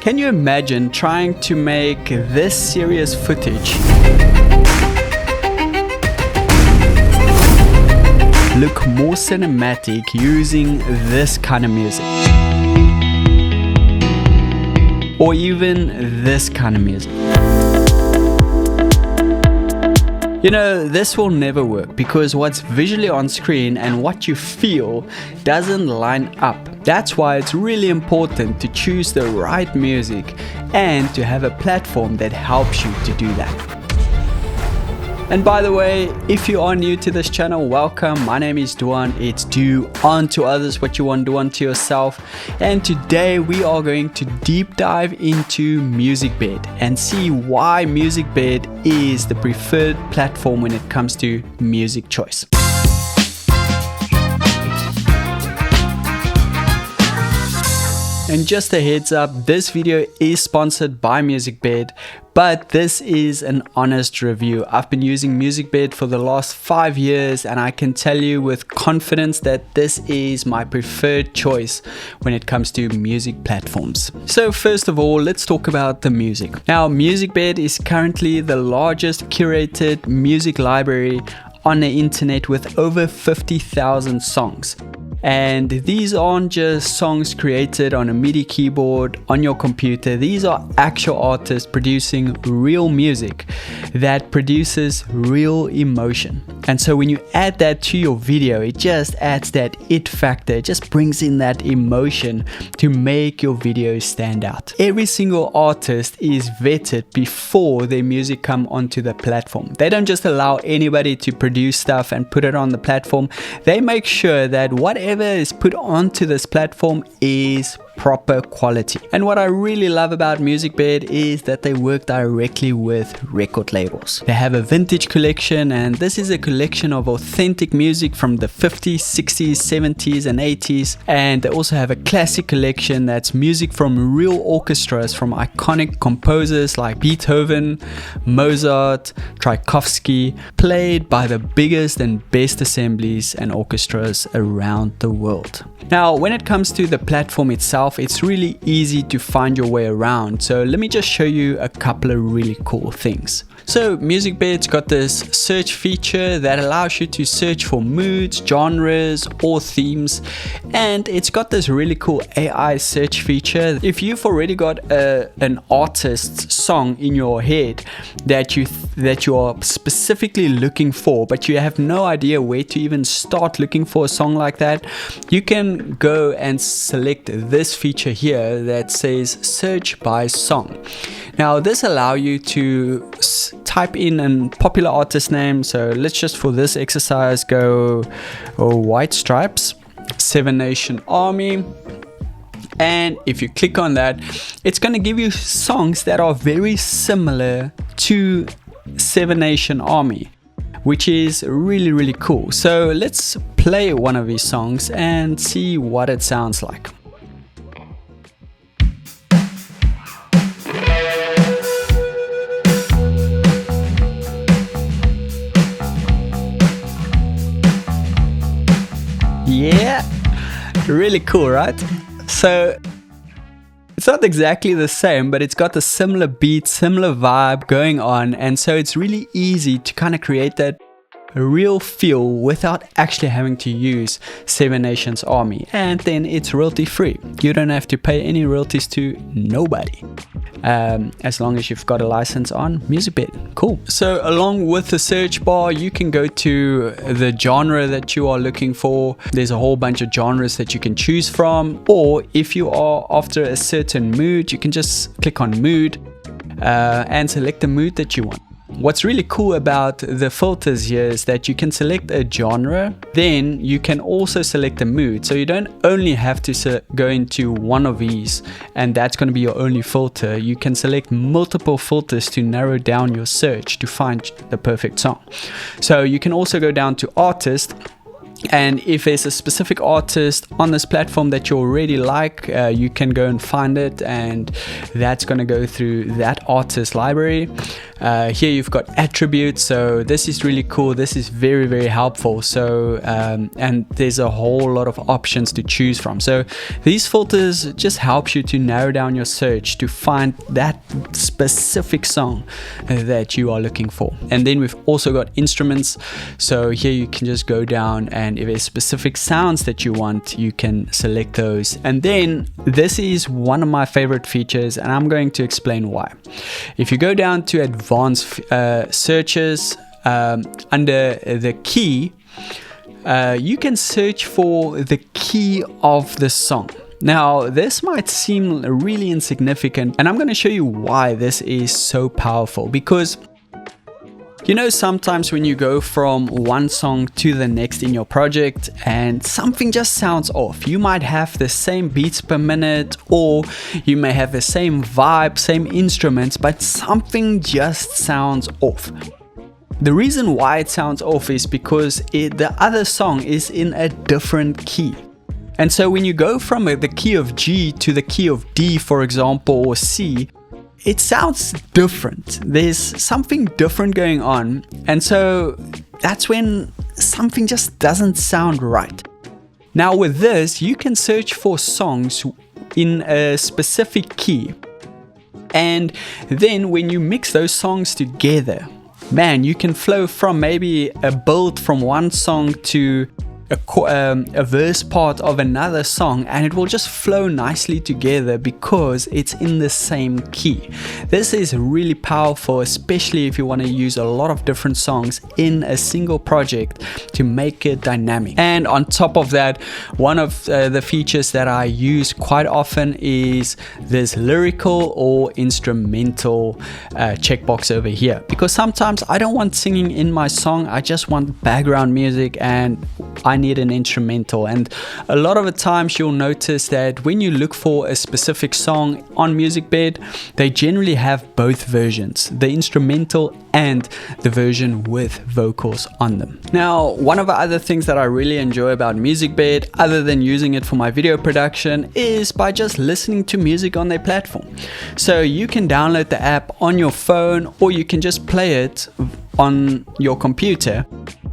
Can you imagine trying to make this serious footage look more cinematic using this kind of music? Or even this kind of music? You know, this will never work because what's visually on screen and what you feel doesn't line up. That's why it's really important to choose the right music and to have a platform that helps you to do that. And by the way, if you are new to this channel, welcome. My name is Duan. It's do unto others what you want, do unto yourself. And today we are going to deep dive into Musicbed and see why Musicbed is the preferred platform when it comes to music choice. And just a heads up, this video is sponsored by Musicbed, but this is an honest review. I've been using Musicbed for the last 5 years and I can tell you with confidence that this is my preferred choice when it comes to music platforms. So first of all, let's talk about the music. Now, Musicbed is currently the largest curated music library on the internet with over 50,000 songs. And these aren't just songs created on a MIDI keyboard on your computer. These are actual artists producing real music that produces real emotion. And so when you add that to your video, it just adds that it factor. It just brings in that emotion to make your video stand out. Every single artist is vetted before their music come onto the platform. They don't just allow anybody to produce stuff and put it on the platform. They make sure that whatever is put onto this platform is proper quality. And what I really love about Musicbed is that they work directly with record labels. They have a vintage collection, and this is a collection of authentic music from the 50s, 60s, 70s and 80s. And they also have a classic collection that's music from real orchestras from iconic composers like Beethoven, Mozart, Tchaikovsky, played by the biggest and best assemblies and orchestras around the world. Now, when it comes to the platform itself, it's really easy to find your way around. So let me just show you a couple of really cool things. So Musicbed's got this search feature that allows you to search for moods, genres, or themes. And it's got this really cool AI search feature. If you've already got an artist's song in your head that you are specifically looking for, but you have no idea where to even start looking for a song like that, you can go and select this feature here that says search by song. Now this allows you to type in a popular artist name. So let's just for this exercise go White Stripes, Seven Nation Army. And if you click on that, it's going to give you songs that are very similar to Seven Nation Army, which is really, really cool. So let's play one of these songs and see what it sounds like. Yeah, really cool, right? So it's not exactly the same, but it's got a similar beat, similar vibe going on. And so it's really easy to kind of create that real feel without actually having to use Seven Nations Army. And then it's royalty free. You don't have to pay any royalties to nobody. As long as you've got a license on Musicbed. Cool. So along with the search bar, you can go to the genre that you are looking for. There's a whole bunch of genres that you can choose from. Or if you are after a certain mood, you can just click on mood and select the mood that you want. What's really cool about the filters here is that you can select a genre, then you can also select a mood. So you don't only have to go into one of these and that's going to be your only filter. You can select multiple filters to narrow down your search to find the perfect song. So you can also go down to artist And if there's a specific artist on this platform that you already like, you can go and find it, and that's going to go through that artist library. Here you've got attributes, so this is really cool. This is very, very helpful. So and there's a whole lot of options to choose from. So these filters just helps you to narrow down your search to find that specific song that you are looking for. And then we've also got instruments, so here you can just go down, and if there's specific sounds that you want, you can select those. And then this is one of my favorite features, and I'm going to explain why. If you go down to advanced searches, under the key, you can search for the key of the song. Now, this might seem really insignificant, and I'm going to show you why this is so powerful. Because you know, sometimes when you go from one song to the next in your project and something just sounds off, you might have the same beats per minute, or you may have the same vibe, same instruments, but something just sounds off. The reason why it sounds off is because the other song is in a different key. And so when you go from the key of G to the key of D, for example, or C, it sounds different. There's something different going on. And so that's when something just doesn't sound right. Now with this, you can search for songs in a specific key. And then when you mix those songs together, man, you can flow from maybe a build from one song to a verse part of another song, and it will just flow nicely together because it's in the same key. This is really powerful, especially if you want to use a lot of different songs in a single project to make it dynamic. And on top of that, one of the features that I use quite often is this lyrical or instrumental checkbox over here, because sometimes I don't want singing in my song, I just want background music and I need an instrumental. And a lot of the times you'll notice that when you look for a specific song on Musicbed, they generally have both versions, the instrumental and the version with vocals on them. Now, one of the other things that I really enjoy about Musicbed, other than using it for my video production, is by just listening to music on their platform. So you can download the app on your phone, or you can just play it on your computer,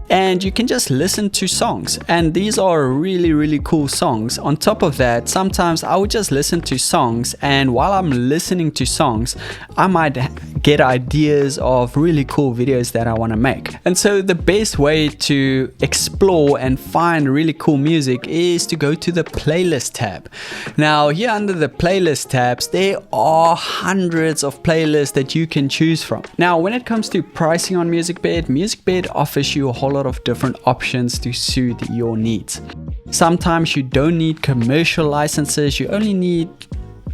and you can just listen to songs, and these are really, really cool songs. On top of that, sometimes I would just listen to songs, and while I'm listening to songs, I might get ideas of really cool videos that I want to make. And so the best way to explore and find really cool music is to go to the playlist tab. Now here under the playlist tabs, there are hundreds of playlists that you can choose from. Now when it comes to pricing on Musicbed, Musicbed offers you a whole lot of different options to suit your needs. Sometimes you don't need commercial licenses, you only need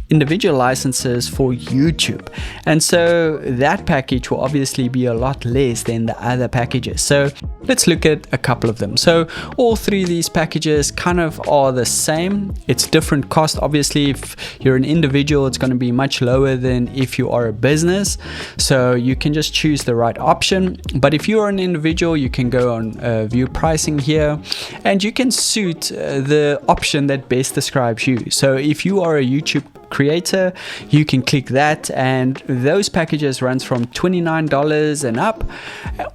individual licenses for YouTube, and so that package will obviously be a lot less than the other packages. So let's look at a couple of them. So all three of these packages kind of are the same. It's different cost. Obviously, if you're an individual, it's going to be much lower than if you are a business, so you can just choose the right option. But if you're an individual, you can go on view pricing here, and you can suit the option that best describes you. So if you are a YouTube creator, you can click that, and those packages runs from $29 and up.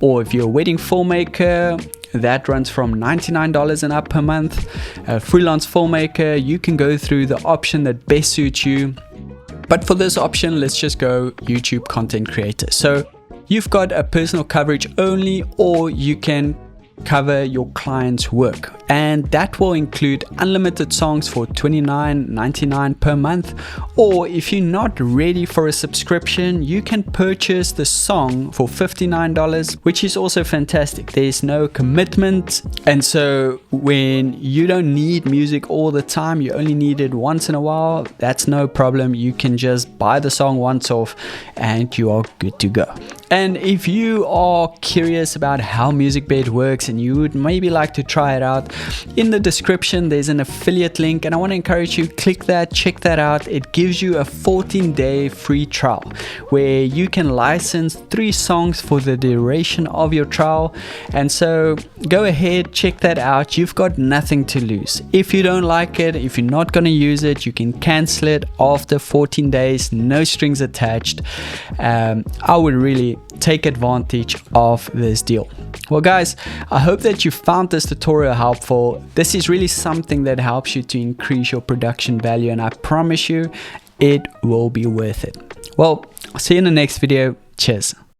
Or if you're a wedding filmmaker, that runs from $99 and up per month. Freelance filmmaker, you can go through the option that best suits you. But for this option, let's just go YouTube content creator. So you've got a personal coverage only, or you can cover your client's work, and that will include unlimited songs for $29.99 per month. Or if you're not ready for a subscription, you can purchase the song for $59, which is also fantastic. There's no commitment, and so when you don't need music all the time, you only need it once in a while, that's no problem. You can just buy the song once off and you are good to go. And if you are curious about how Musicbed works, weeks and you would maybe like to try it out, in the description there's an affiliate link, and I want to encourage you, click that, check that out. It gives you a 14-day free trial where you can license 3 songs for the duration of your trial. And so go ahead, check that out. You've got nothing to lose. If you don't like it, if you're not going to use it, you can cancel it after 14 days, no strings attached. I would really take advantage of this deal. Well guys, I hope that you found this tutorial helpful. This is really something that helps you to increase your production value, and I promise you it will be worth it. Well, I'll see you in the next video. Cheers.